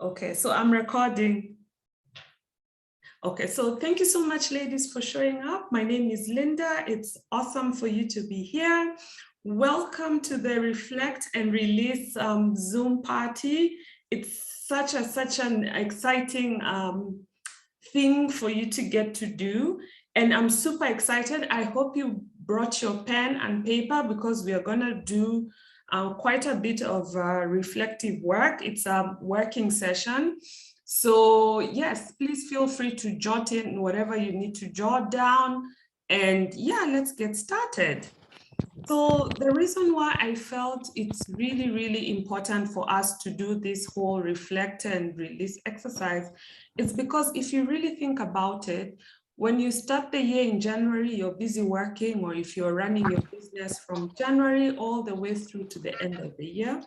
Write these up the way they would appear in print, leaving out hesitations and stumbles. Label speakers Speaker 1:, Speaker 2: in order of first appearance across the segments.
Speaker 1: Okay, so I'm recording. Okay, so thank you so much, ladies, for showing up. My name is Linda. It's awesome for you to be here. Welcome to the Reflect and Release Zoom party. It's such an exciting thing for you to get to do. And I'm super excited. I hope you brought your pen and paper because we are gonna do quite a bit of reflective work. It's a working session. So yes, please feel free to jot in whatever you need to jot down. And yeah, let's get started. So the reason why I felt it's really, really important for us to do this whole reflect and release exercise is because if you really think about it, when you start the year in January, you're busy working, or if you're running your business from January all the way through to the end of the year,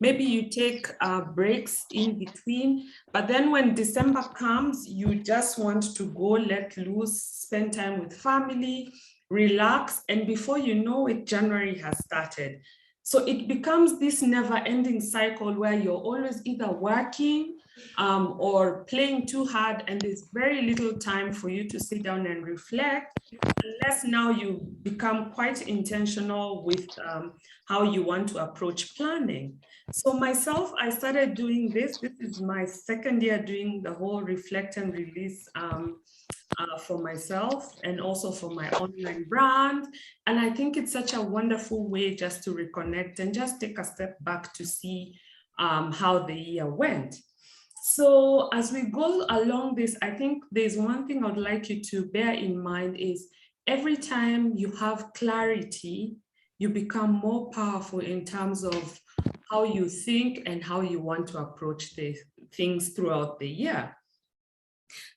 Speaker 1: maybe you take breaks in between, but then when December comes, you just want to go let loose, spend time with family, relax, and before you know it, January has started. So it becomes this never-ending cycle where you're always either working or playing too hard, and there's very little time for you to sit down and reflect, unless now you become quite intentional with how you want to approach planning. So myself, I started doing this. This is my second year doing the whole reflect and release for myself and also for my online brand. And I think it's such a wonderful way just to reconnect and just take a step back to see how the year went. So as we go along this, I think there's one thing I'd like you to bear in mind is every time you have clarity, you become more powerful in terms of how you think and how you want to approach the things throughout the year.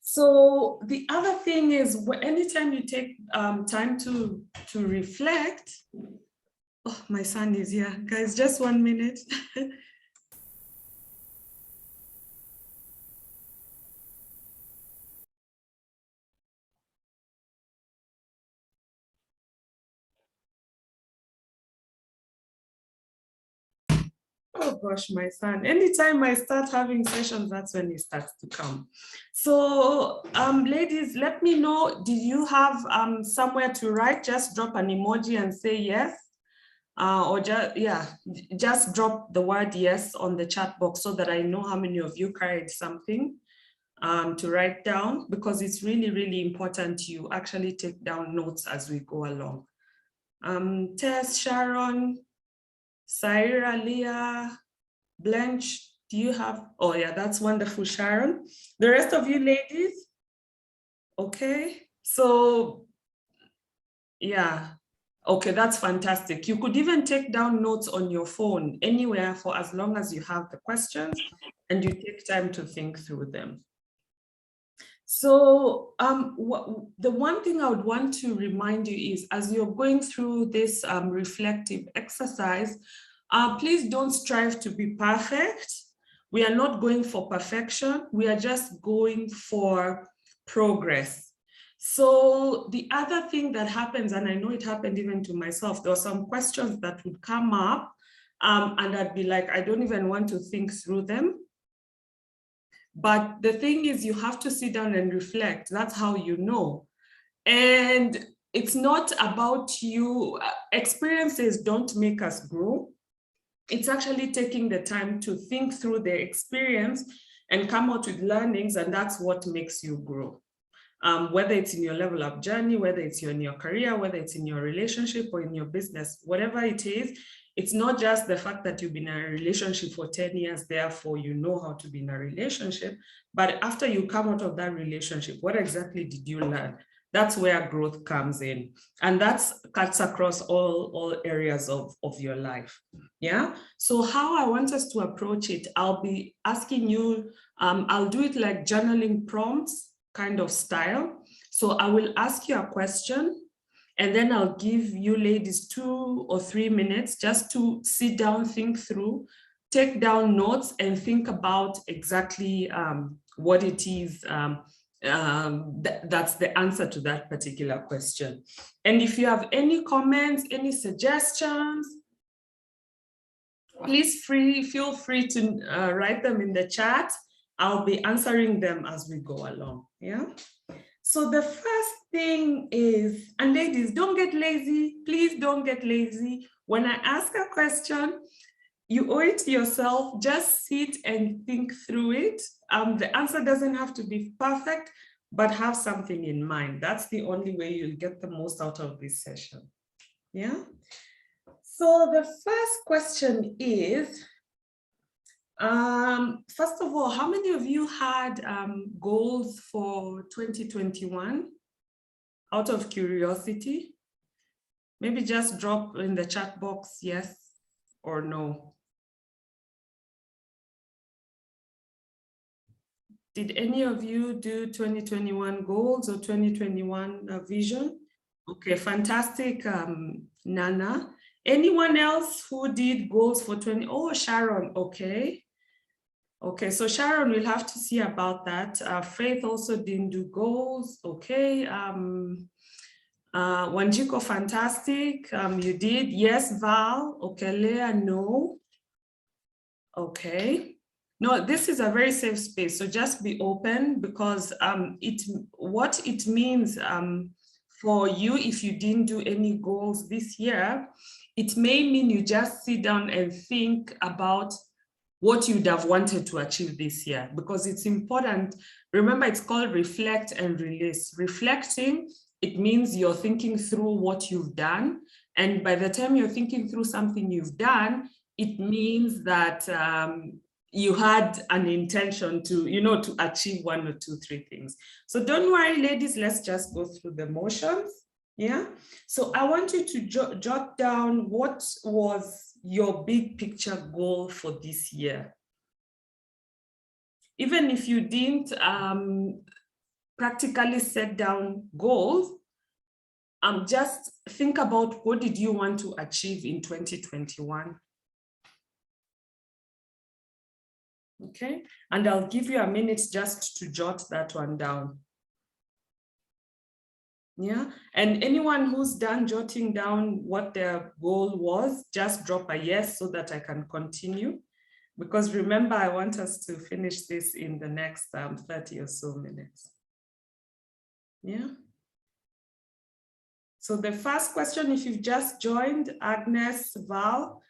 Speaker 1: So the other thing is, anytime you take time to reflect, oh, my son is here, guys, just 1 minute. Oh gosh, my son, anytime I start having sessions, that's when he starts to come. So ladies, let me know, did you have somewhere to write? Just drop an emoji and say yes. Or just, yeah, just drop the word yes on the chat box so that I know how many of you carried something to write down, because it's really, really important you actually take down notes as we go along. Tess, Sharon, Saira, Leah, Blanche, do you have, oh yeah, that's wonderful, Sharon. The rest of you ladies, okay, so yeah, okay, that's fantastic. You could even take down notes on your phone anywhere for as long as you have the questions and you take time to think through them. So the one thing I would want to remind you is, as you're going through this reflective exercise, please don't strive to be perfect. We are not going for perfection. We are just going for progress. So the other thing that happens, and I know it happened even to myself, there were some questions that would come up and I'd be like, I don't even want to think through them. But the thing is, you have to sit down and reflect. That's how you know. And it's not about you. Experiences don't make us grow. It's actually taking the time to think through the experience and come out with learnings, and that's what makes you grow. Whether it's in your level up journey, whether it's in your career, whether it's in your relationship or in your business, whatever it is, it's not just the fact that you've been in a relationship for 10 years, therefore you know how to be in a relationship, but after you come out of that relationship, what exactly did you learn? That's where growth comes in. And that's cuts across all areas of your life. Yeah. So how I want us to approach it, I'll be asking you, I'll do it like journaling prompts kind of style. So I will ask you a question, and then I'll give you ladies 2 or 3 minutes just to sit down, think through, take down notes, and think about exactly what it is that's the answer to that particular question. And if you have any comments, any suggestions, please feel free to write them in the chat. I'll be answering them as we go along, yeah? So the first thing is, and ladies, don't get lazy, please don't get lazy. When I ask a question, you owe it to yourself, just sit and think through it. The answer doesn't have to be perfect, but have something in mind. That's the only way you'll get the most out of this session, yeah? So the first question is, first of all, how many of you had goals for 2021? Out of curiosity, maybe just drop in the chat box yes or no. Did any of you do 2021 goals or 2021 vision? Okay, fantastic, Nana. Anyone else who did goals for 20? Oh, Sharon, okay. Okay, so Sharon, we'll have to see about that. Faith also didn't do goals, okay. Wanjiko, fantastic. You did, yes, Val. Okay, Leah, no. Okay. No, this is a very safe space, so just be open, because what it means for you, if you didn't do any goals this year, it may mean you just sit down and think about what you'd have wanted to achieve this year, because it's important. Remember, it's called reflect and release. Reflecting, it means you're thinking through what you've done. And by the time you're thinking through something you've done, it means that you had an intention to, to achieve 1 or 2, 3 things. So don't worry, ladies, let's just go through the motions. Yeah. So I want you to jot down what was your big picture goal for this year. Even if you didn't practically set down goals, just think about what did you want to achieve in 2021. Okay, and I'll give you a minute just to jot that one down. Yeah, and anyone who's done jotting down what their goal was, just drop a yes so that I can continue. Because remember, I want us to finish this in the next 30 or so minutes. Yeah. So the first question, if you've just joined, Agnes, Val,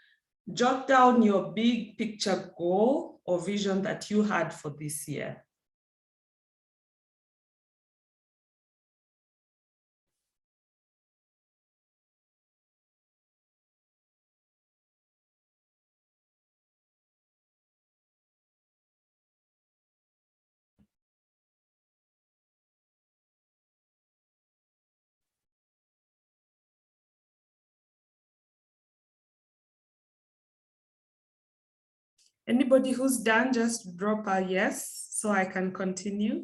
Speaker 1: jot down your big picture goal or vision that you had for this year. Anybody who's done, just drop a yes so I can continue.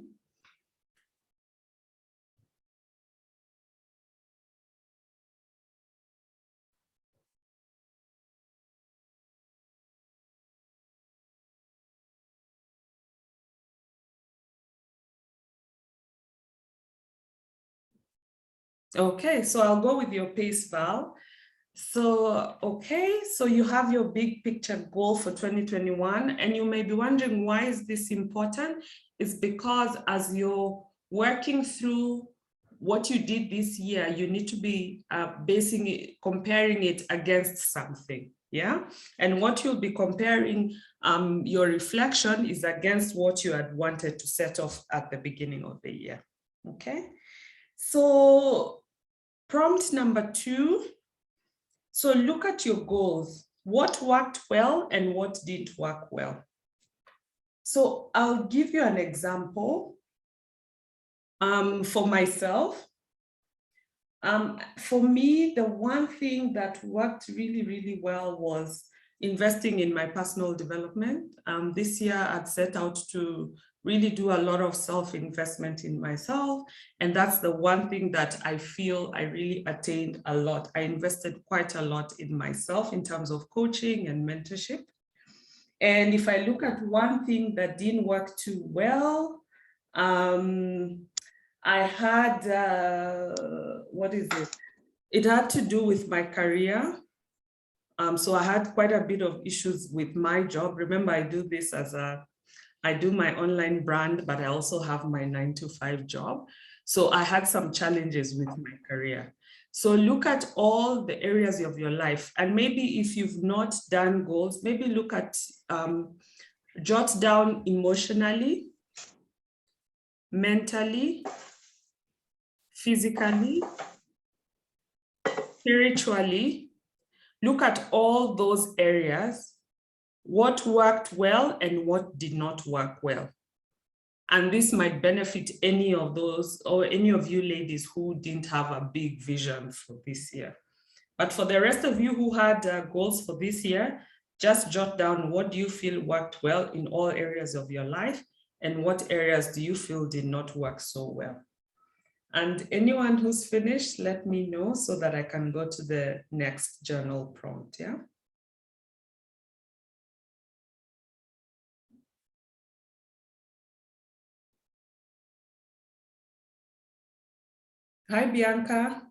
Speaker 1: Okay, so I'll go with your pace, Val. So, okay, so you have your big picture goal for 2021, and you may be wondering, why is this important? It's because as you're working through what you did this year, you need to be basing it, comparing it against something, yeah? And what you'll be comparing your reflection is against what you had wanted to set off at the beginning of the year, okay? So prompt number 2, so look at your goals. What worked well and what didn't work well? So I'll give you an example for myself. For me, the one thing that worked really, really well was investing in my personal development. This year, I'd set out to really do a lot of self-investment in myself. And that's the one thing that I feel I really attained a lot. I invested quite a lot in myself in terms of coaching and mentorship. And if I look at one thing that didn't work too well, I had, what is it? It had to do with my career. So I had quite a bit of issues with my job. Remember, I do this as a I do my online brand, but I also have my 9-to-5 job. So I had some challenges with my career. So look at all the areas of your life. And maybe if you've not done goals, maybe look at, jot down emotionally, mentally, physically, spiritually. Look at all those areas, what worked well and what did not work well. And this might benefit any of those or any of you ladies who didn't have a big vision for this year. But for the rest of you who had goals for this year, just jot down what do you feel worked well in all areas of your life and what areas do you feel did not work so well. And anyone who's finished, let me know so that I can go to the next journal prompt, yeah? Hi, Bianca.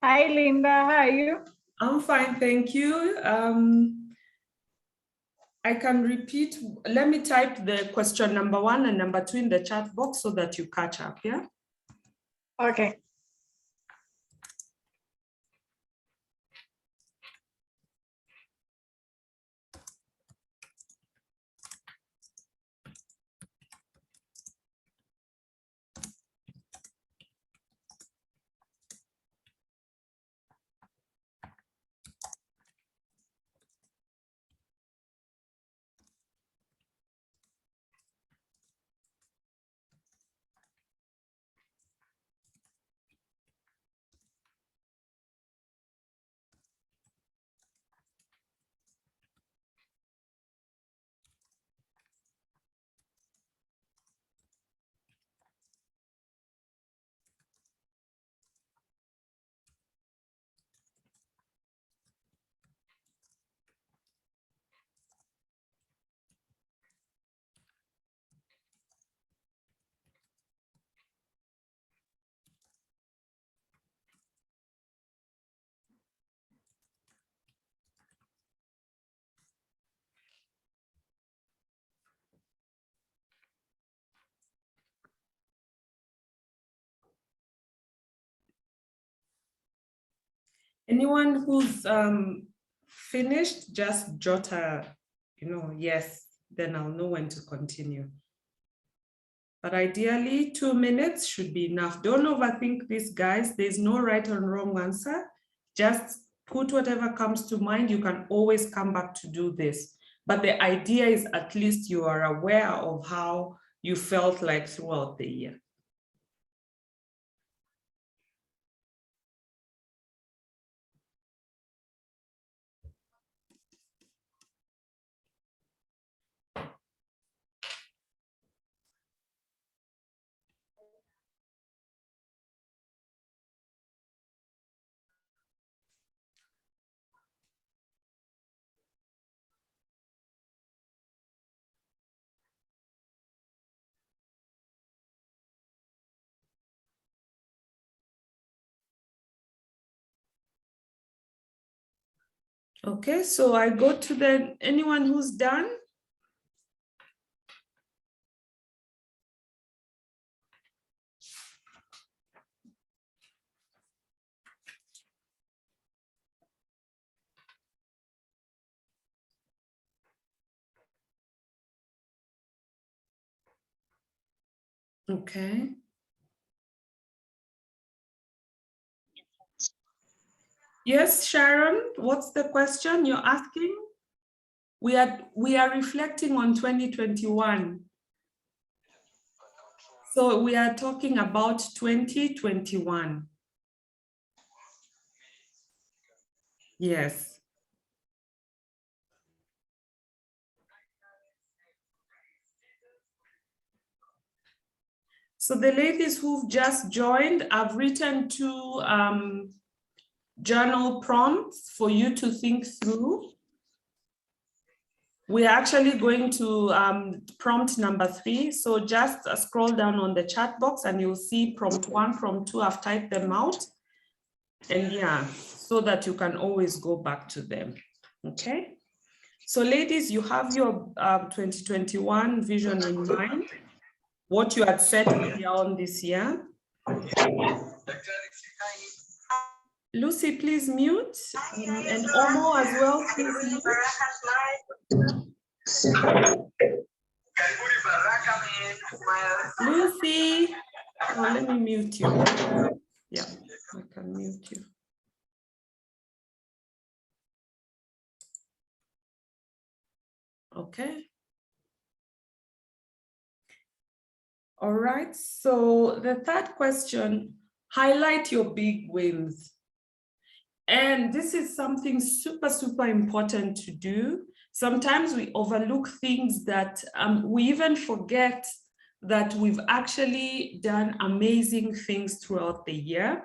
Speaker 2: Hi, Linda. How are you?
Speaker 1: I'm fine, thank you. I can repeat. Let me type the question number 1 and number 2 in the chat box so that you catch up, yeah?
Speaker 2: Okay.
Speaker 1: Anyone who's finished, just jot a, yes, then I'll know when to continue. But ideally, 2 minutes should be enough. Don't overthink this, guys. There's no right or wrong answer. Just put whatever comes to mind. You can always come back to do this. But the idea is at least you are aware of how you felt like throughout the year. Okay, so I go to anyone who's done. Okay. Yes, Sharon, what's the question you're asking? We are reflecting on 2021. So we are talking about 2021. Yes. So the ladies who've just joined, I've written 2 journal prompts for you to think through. We're actually going to prompt number 3. So just scroll down on the chat box and you'll see prompt 1, prompt 2, I've typed them out. And yeah, so that you can always go back to them. Okay. So ladies, you have your 2021 vision in mind, what you had set earlier on this year. Lucy, please mute. And Omo as well, please mute. Lucy, oh, let me mute you. Yeah, I can mute you. Okay. All right, so the third question, highlight your big wins. And this is something super, super important to do. Sometimes we overlook things that we even forget that we've actually done amazing things throughout the year.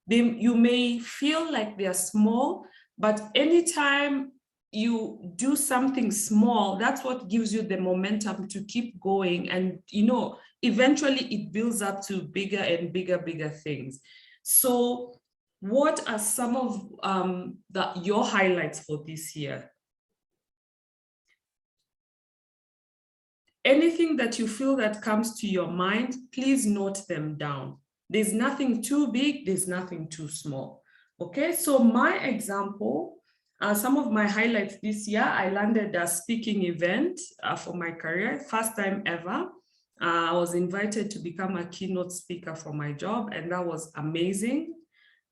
Speaker 1: You may feel like they're small, but anytime you do something small, that's what gives you the momentum to keep going. And, you know, eventually it builds up to bigger and bigger things. So what are some of your highlights for this year? Anything that you feel that comes to your mind, please note them down. There's nothing too big, there's nothing too small. Okay, so my example, some of my highlights this year, I landed a speaking event for my career, first time ever. I was invited to become a keynote speaker for my job, and that was amazing.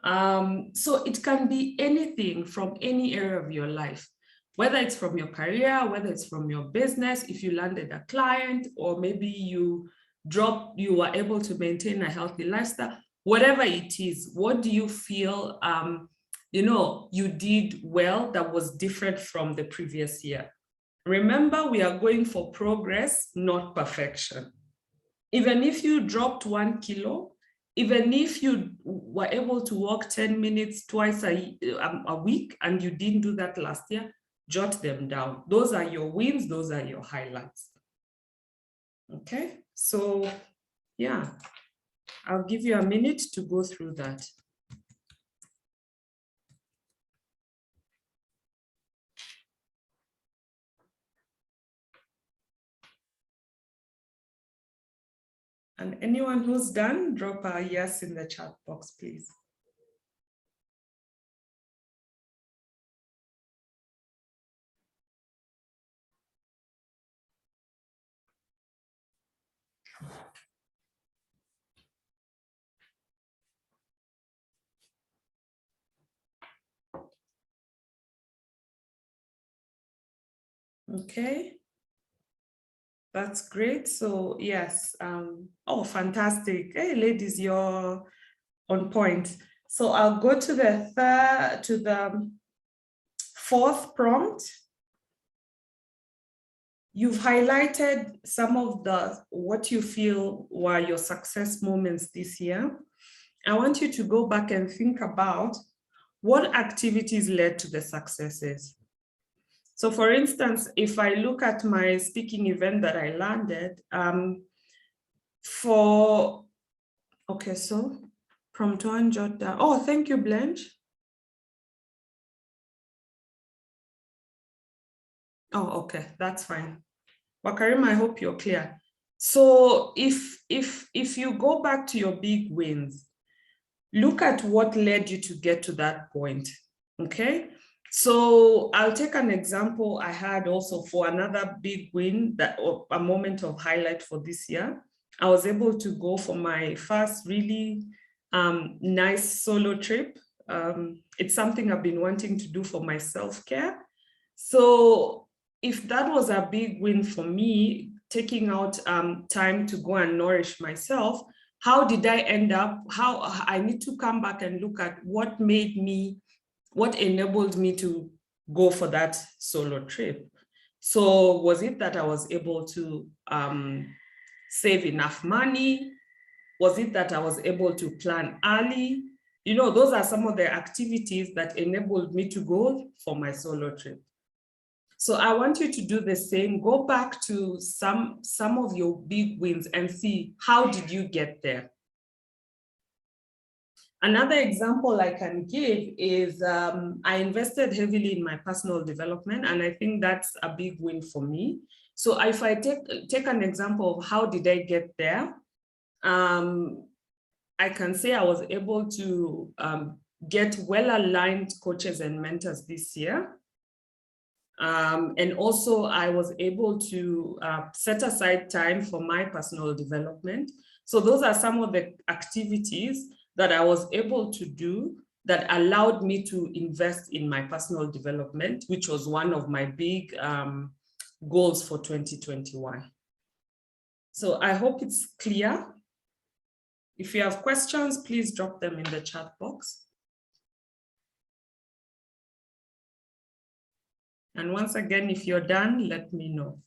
Speaker 1: So it can be anything from any area of your life, whether it's from your career, whether it's from your business, if you landed a client, or maybe you were able to maintain a healthy lifestyle, whatever it is, what do you feel, you know, you did well that was different from the previous year? Remember, we are going for progress, not perfection. Even if you dropped 1 kilo, even if you were able to walk 10 minutes twice a week and you didn't do that last year, jot them down. Those are your wins, those are your highlights. Okay, so yeah, I'll give you a minute to go through that. And anyone who's done, drop a yes in the chat box, please. Okay, that's great. So yes, oh, fantastic. Hey, ladies, you're on point. So I'll go to the fourth prompt. You've highlighted some of what you feel were your success moments this year. I want you to go back and think about what activities led to the successes. So for instance, if I look at my speaking event that I landed, okay, so prompt one, jot down. Oh, thank you, Blanche. Oh, okay, that's fine. Wakarim, I hope you're clear. So if you go back to your big wins, look at what led you to get to that point, okay? So I'll take an example I had also for another big win, or a moment of highlight for this year. I was able to go for my first really nice solo trip. It's something I've been wanting to do for my self-care. So if that was a big win for me, taking out time to go and nourish myself, how did I end up? How I need to come back and look at what enabled me to go for that solo trip. So was it that I was able to save enough money? Was it that I was able to plan early? You know, those are some of the activities that enabled me to go for my solo trip. So I want you to do the same. Go back to some of your big wins and see, how did you get there? Another example I can give is I invested heavily in my personal development, and I think that's a big win for me. So if I take an example of how did I get there, I can say I was able to get well-aligned coaches and mentors this year. And also I was able to set aside time for my personal development. So those are some of the activities that I was able to do that allowed me to invest in my personal development, which was one of my big goals for 2021. So I hope it's clear. If you have questions, please drop them in the chat box. And once again, if you're done, let me know.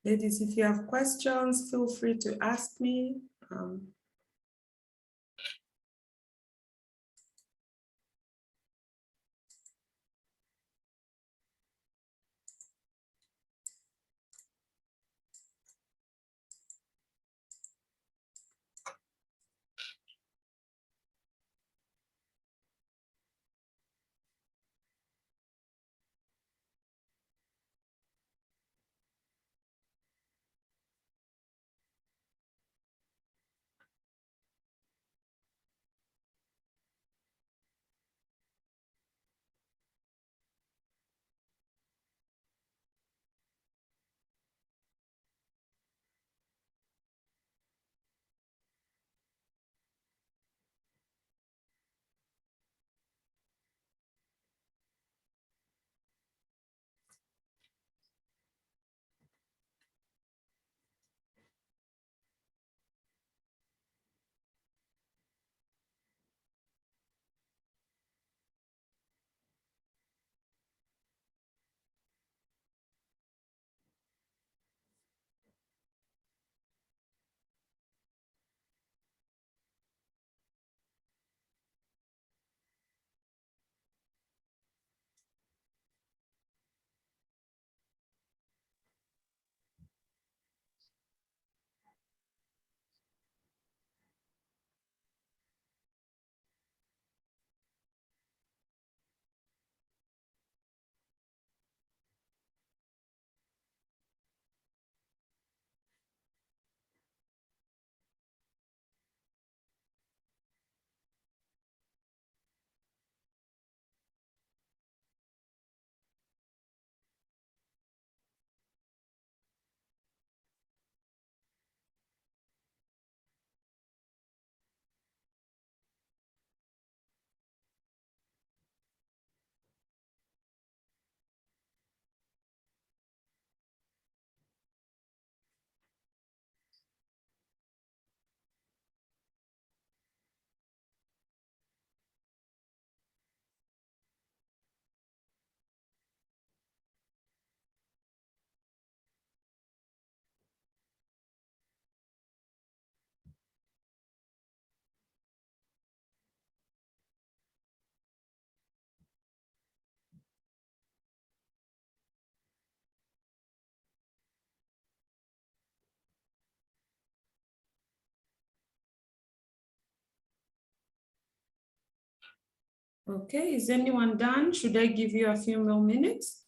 Speaker 1: Ladies, if you have questions, feel free to ask me. Okay, is anyone done? Should I give you a few more minutes?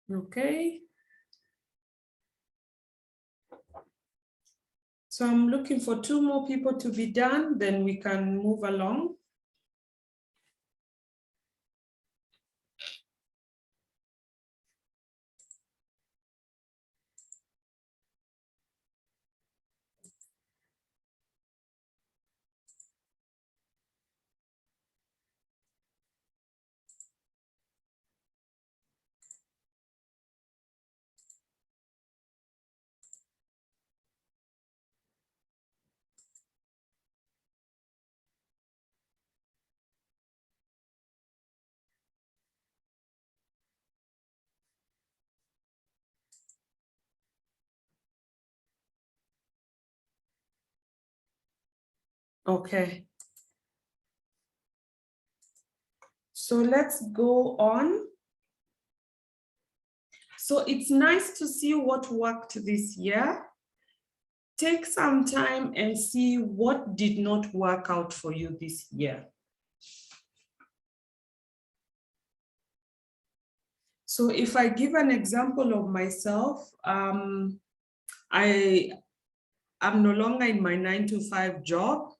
Speaker 1: Okay. So I'm looking for 2 more people to be done, then we can move along. Okay. So let's go on. So it's nice to see what worked this year. Take some time and see what did not work out for you this year. So if I give an example of myself, I am no longer in my 9-to-5 job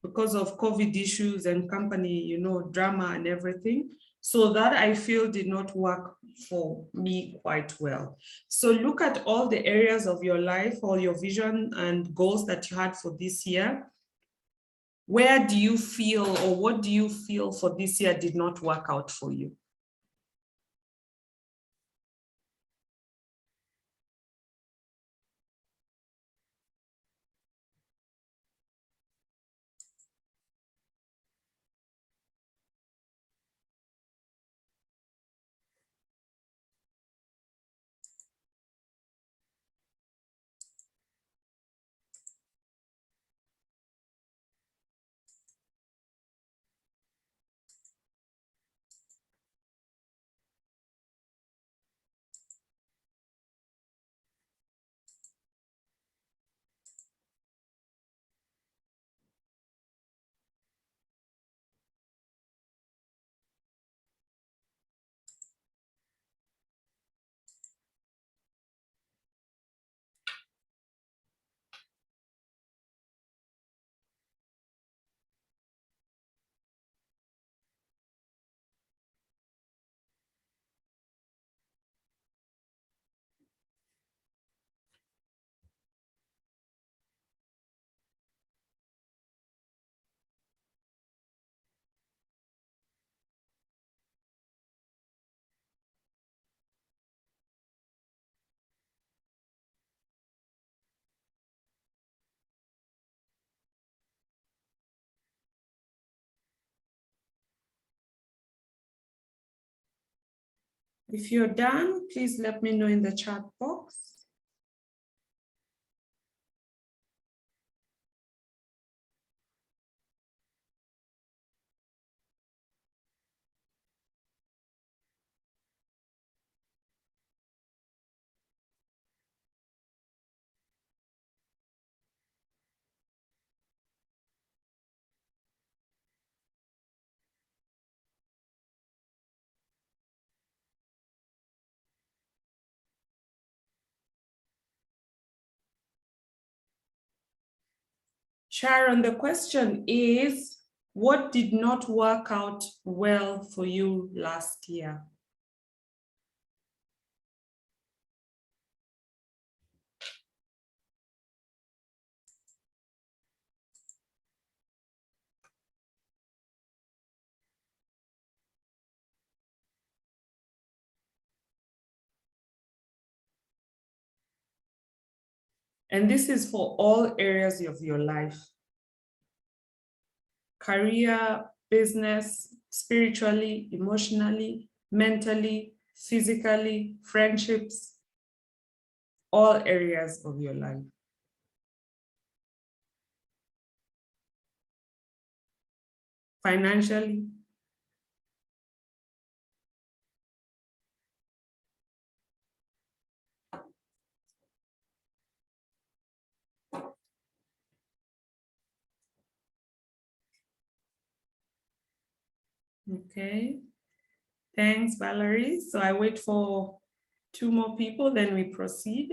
Speaker 1: because of COVID issues and company, drama and everything. So that I feel did not work for me quite well. So look at all the areas of your life, all your vision and goals that you had for this year. Where do you feel, or what do you feel for this year did not work out for you? If you're done, please let me know in the chat box. Sharon, the question is, what did not work out well for you last year? And this is for all areas of your life. Career, business, spiritually, emotionally, mentally, physically, friendships, all areas of your life. Financially. Okay. Thanks, Valerie. So I wait for 2 more people, then we proceed.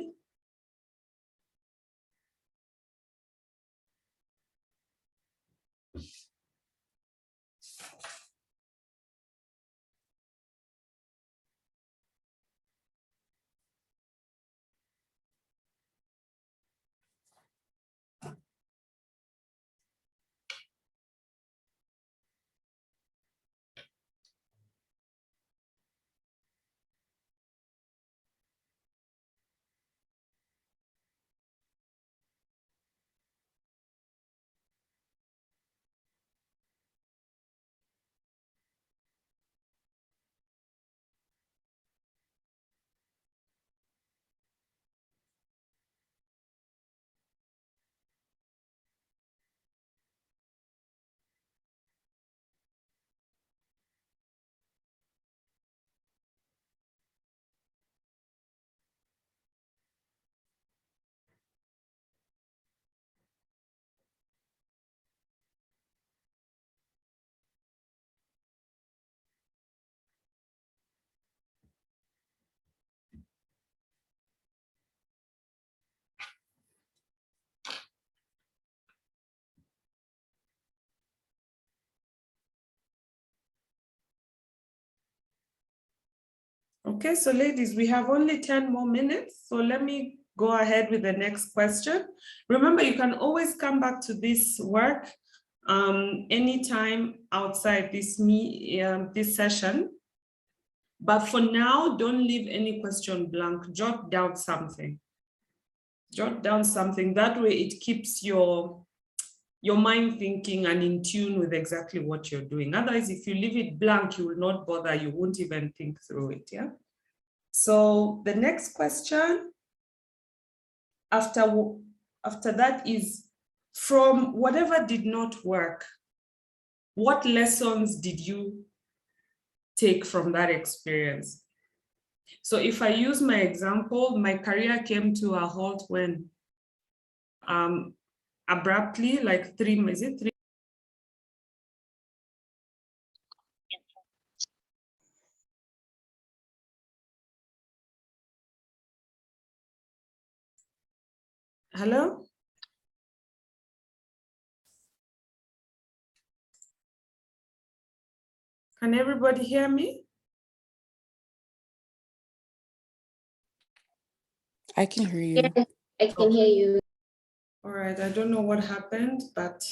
Speaker 1: Okay, so ladies, we have only 10 more minutes. So let me go ahead with the next question. Remember, you can always come back to this work anytime outside this session. But for now, don't leave any question blank. Jot down something. Jot down something. That way it keeps your mind thinking and in tune with exactly what you're doing. Otherwise, if you leave it blank, you will not bother. You won't even think through it, yeah? So the next question after that is, from whatever did not work, what lessons did you take from that experience? So if I use my example, my career came to a halt when abruptly, like 3 months, is it 3? Hello? Can everybody hear me?
Speaker 3: I can hear you.
Speaker 4: Yes, I can hear you.
Speaker 1: All right, I don't know what happened, but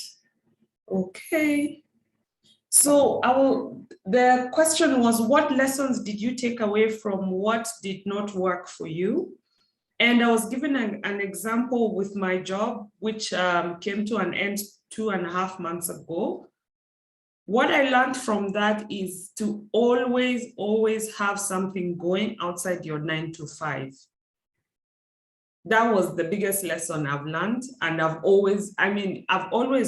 Speaker 1: okay. So the question was, what lessons did you take away from what did not work for you? And I was given an example with my job, which came to an end 2.5 months ago. What I learned from that is to always have something going outside your 9 to 5. That was the biggest lesson I've learned. And I've always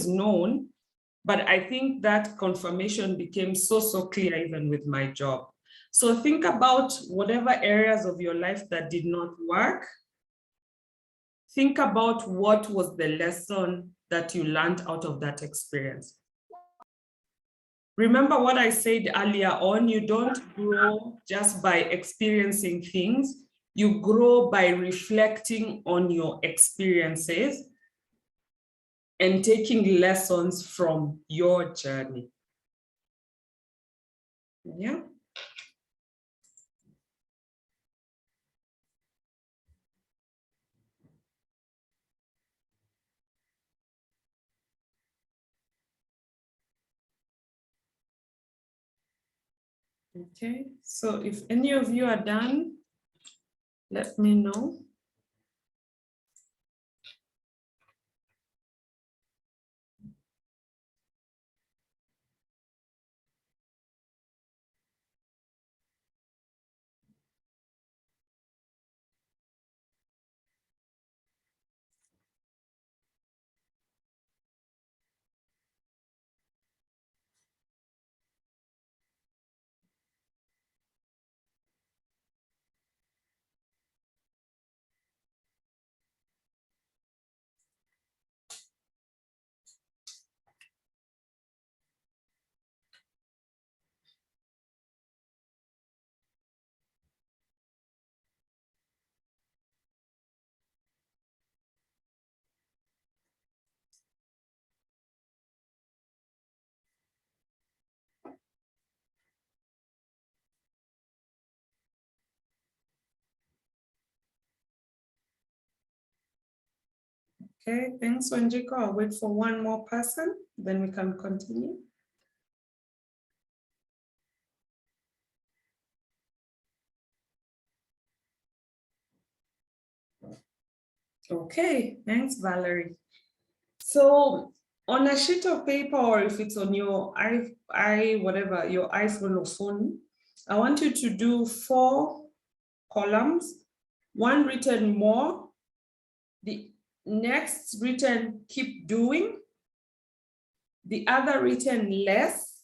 Speaker 1: known, but I think that confirmation became so clear even with my job. So think about whatever areas of your life that did not work. Think about what was the lesson that you learned out of that experience. Remember what I said earlier on, you don't grow just by experiencing things. You grow by reflecting on your experiences and taking lessons from your journey. Yeah. Okay, so if any of you are done, let me know. Okay, thanks, Wanjiko. I'll wait for one more person, then we can continue. Okay, thanks, Valerie. So on a sheet of paper, or if it's on your whatever, your iPhone or phone, I want you to do 4 columns, one written more, the next written keep doing, the other written less,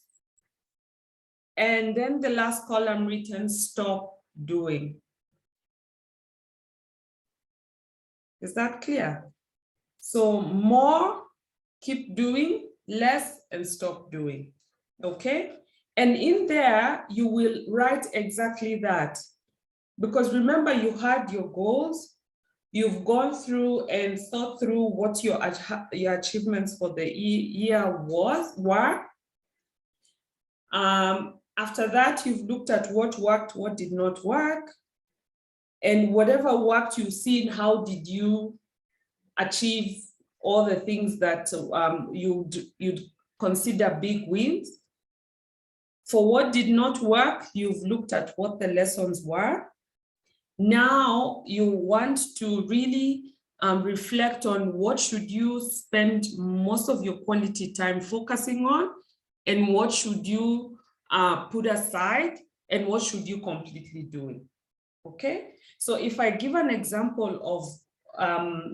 Speaker 1: and then the last column written stop doing. Is that clear? So more, keep doing, less, and stop doing. Okay? And in there, you will write exactly that. Because remember, you had your goals, you've gone through and thought through what your achievements for the year were. After that, you've looked at what worked, what did not work. And whatever worked, you've seen how did you achieve all the things that you'd consider big wins. For what did not work, you've looked at what the lessons were. Now you want to really reflect on what should you spend most of your quality time focusing on, and what should you put aside, and what should you completely do. Okay, so if I give an example of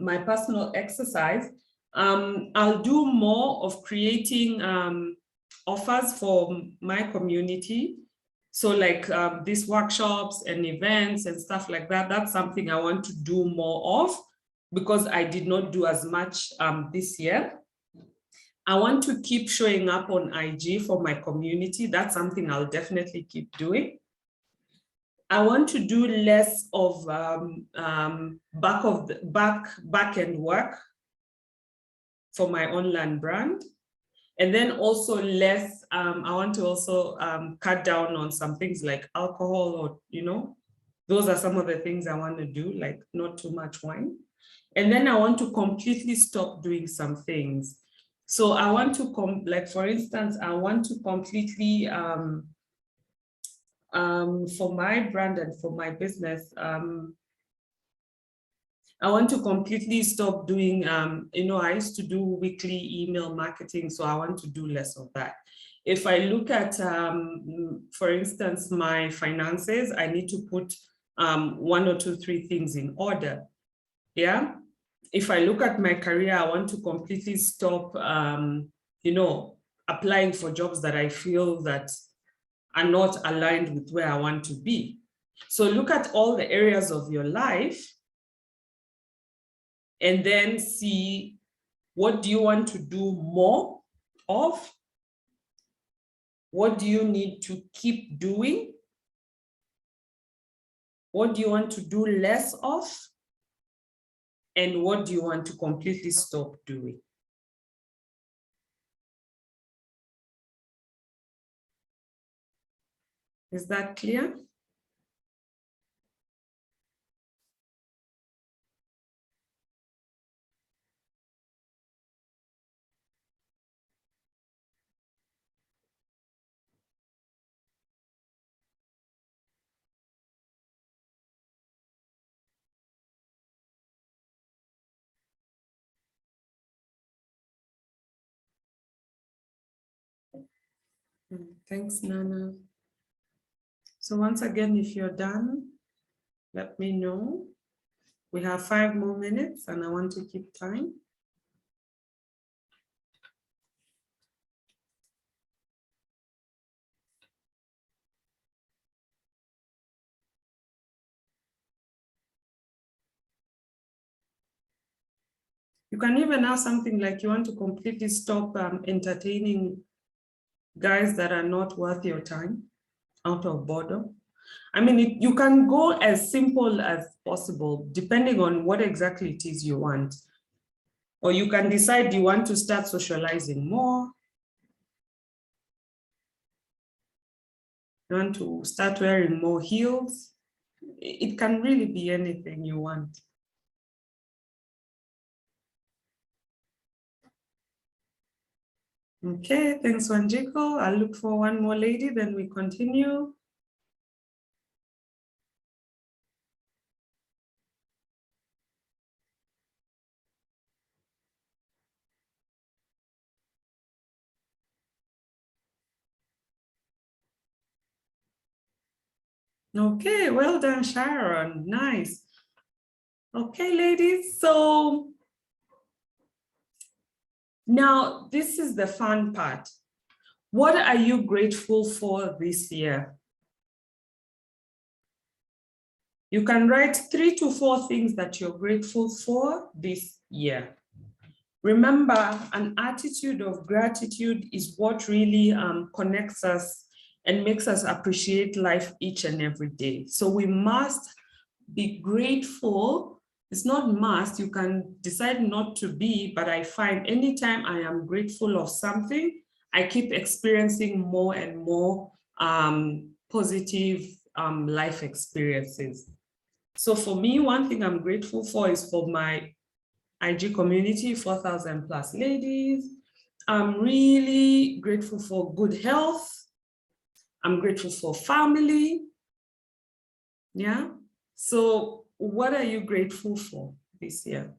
Speaker 1: my personal exercise, I'll do more of creating offers for my community. So like these workshops and events and stuff like that, that's something I want to do more of, because I did not do as much this year. I want to keep showing up on IG for my community. That's something I'll definitely keep doing. I want to do less of back-end work for my online brand. And then also less, I want to also cut down on some things like alcohol, or, those are some of the things I want to do, like not too much wine. And then I want to completely stop doing some things. So I want to, like for instance, I want to completely, for my brand and for my business, I want to completely stop doing, I used to do weekly email marketing, so I want to do less of that. If I look at, for instance, my finances, I need to put 1 or 2, 3 things in order. Yeah. If I look at my career, I want to completely stop, applying for jobs that I feel that are not aligned with where I want to be. So look at all the areas of your life and then see, what do you want to do more of? What do you need to keep doing? What do you want to do less of? And what do you want to completely stop doing? Is that clear? Thanks, Nana. So once again, if you're done, let me know. We have 5 more minutes and I want to keep time. You can even ask something like, you want to completely stop entertaining guys that are not worth your time out of boredom. I mean, you can go as simple as possible, depending on what exactly it is you want. Or you can decide you want to start socializing more. You want to start wearing more heels. It can really be anything you want. Okay, thanks, Wanjiko. I'll look for one more lady, then we continue. Okay, well done, Sharon. Nice. Okay, ladies, so now this is the fun part. What are you grateful for this year? You can write 3 to 4 things that you're grateful for this year. Remember, an attitude of gratitude is what really connects us and makes us appreciate life each and every day. So we must be grateful. It's not must, you can decide not to be, but I find anytime I am grateful of something, I keep experiencing more and more positive life experiences. So for me, one thing I'm grateful for is for my IG community, 4,000 plus ladies. I'm really grateful for good health. I'm grateful for family. Yeah. So what are you grateful for this year?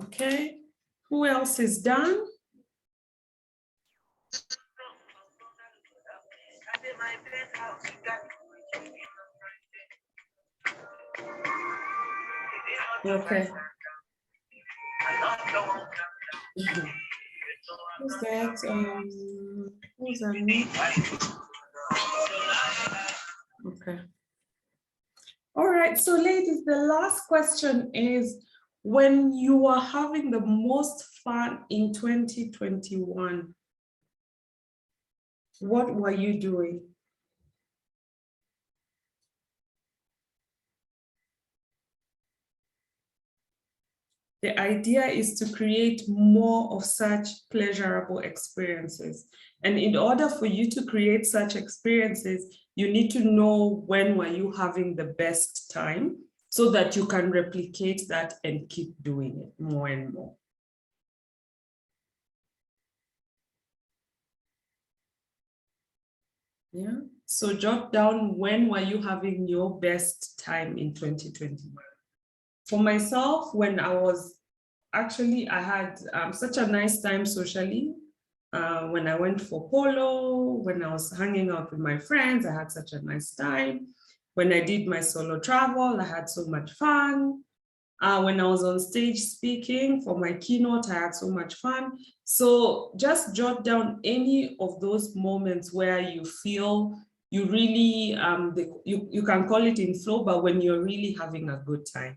Speaker 1: Okay, who else is done? Okay. Who's that? Who's that? Okay. All right, so ladies, the last question is, when you are having the most fun in 2021, what were you doing? The idea is to create more of such pleasurable experiences. And in order for you to create such experiences, you need to know when were you having the best time. so that you can replicate that and keep doing it more and more. Yeah, so jot down, when were you having your best time in 2021? For myself, when I was, actually, I had such a nice time socially. When I went for polo, when I was hanging out with my friends, I had such a nice time. When I did my solo travel, I had so much fun. When I was on stage speaking for my keynote, I had so much fun. So just jot down any of those moments where you feel you really, you can call it in flow, but when you're really having a good time.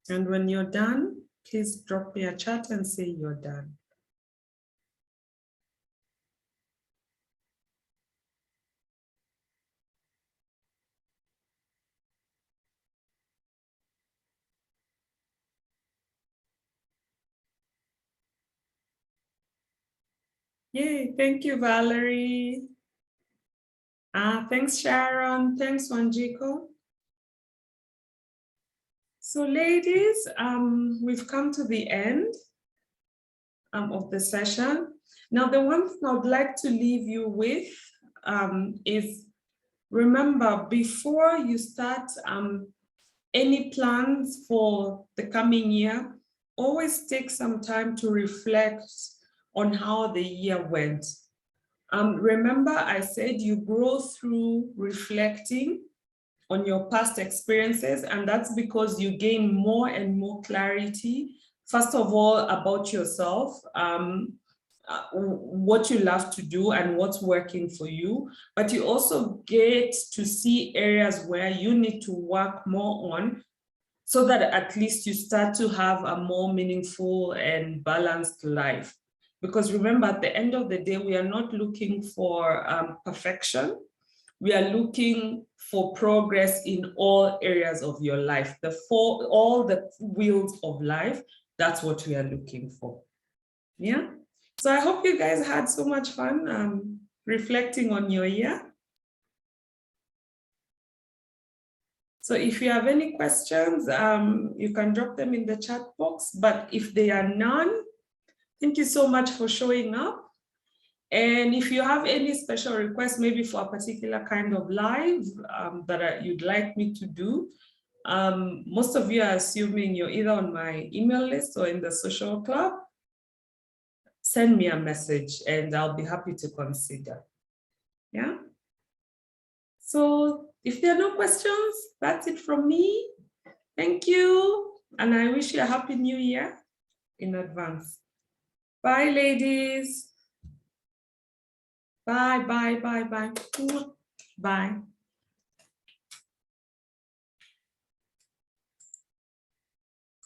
Speaker 1: And when you're done, please drop me a chat and say you're done. Yay, thank you, Valerie. Thanks, Sharon. Thanks, Wanjiko. So ladies, we've come to the end of the session. Now, the one thing I would like to leave you with is, remember, before you start any plans for the coming year, always take some time to reflect on how the year went. Remember, I said you grow through reflecting on your past experiences, and that's because you gain more and more clarity, first of all, about yourself, what you love to do and what's working for you, but you also get to see areas where you need to work more on, so that at least you start to have a more meaningful and balanced life. Because remember, at the end of the day, we are not looking for perfection. We are looking for progress in all areas of your life. All the wheels of life, that's what we are looking for. Yeah. So I hope you guys had so much fun reflecting on your year. So if you have any questions, you can drop them in the chat box. But if there are none, thank you so much for showing up. And if you have any special requests, maybe for a particular kind of live that you'd like me to do, most of you are assuming you're either on my email list or in the social club. Send me a message and I'll be happy to consider. Yeah. So if there are no questions, that's it from me. Thank you. And I wish you a happy new year in advance. Bye, ladies. Bye, bye, bye, bye. Bye.